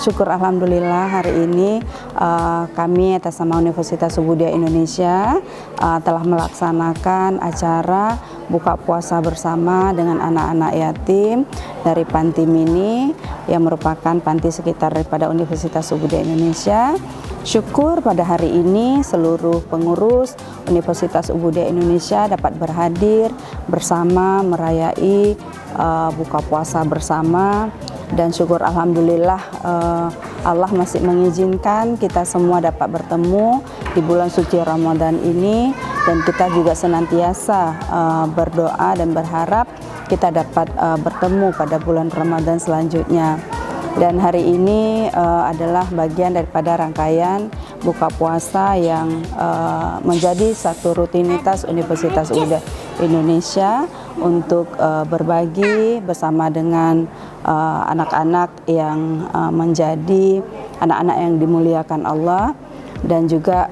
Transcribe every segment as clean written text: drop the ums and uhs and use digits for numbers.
Syukur alhamdulillah hari ini kami atas nama Universitas Subudaya Indonesia telah melaksanakan acara buka puasa bersama dengan anak-anak yatim dari Panti Mini yang merupakan panti sekitar daripada Universitas Subudaya Indonesia. Syukur pada hari ini seluruh pengurus Universitas Subudaya Indonesia dapat berhadir bersama merayai buka puasa bersama, dan syukur alhamdulillah Allah masih mengizinkan kita semua dapat bertemu di bulan suci Ramadan ini, dan kita juga senantiasa berdoa dan berharap kita dapat bertemu pada bulan Ramadan selanjutnya. Dan hari ini adalah bagian daripada rangkaian buka puasa yang menjadi satu rutinitas Universitas Subudaya Indonesia untuk berbagi bersama dengan anak-anak yang menjadi anak-anak yang dimuliakan Allah. Dan juga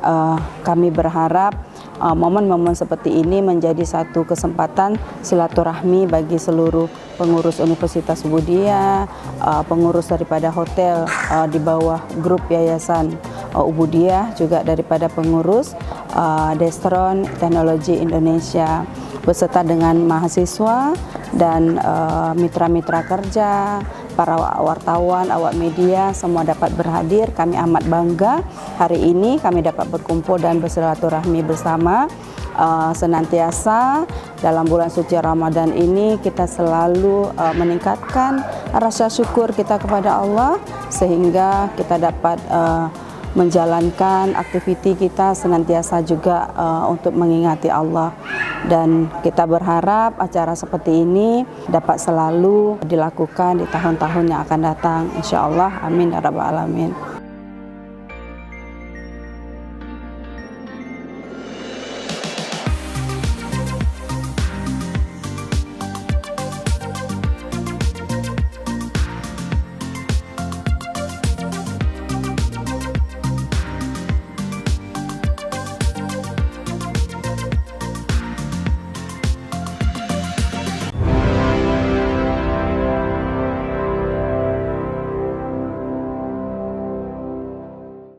kami berharap momen-momen seperti ini menjadi satu kesempatan silaturahmi bagi seluruh pengurus Universitas Subudaya, pengurus daripada hotel di bawah grup Yayasan Ubudiyah, juga daripada pengurus Destron Teknologi Indonesia, beserta dengan mahasiswa dan mitra-mitra kerja, para wartawan, awak media, semua dapat berhadir. Kami amat bangga hari ini kami dapat berkumpul dan bersilaturahmi bersama. Senantiasa dalam bulan suci Ramadan ini kita selalu meningkatkan rasa syukur kita kepada Allah, sehingga kita dapat menjalankan aktiviti kita senantiasa juga untuk mengingati Allah. Dan kita berharap acara seperti ini dapat selalu dilakukan di tahun-tahun yang akan datang, insya Allah. Amin ya rabbal alamin.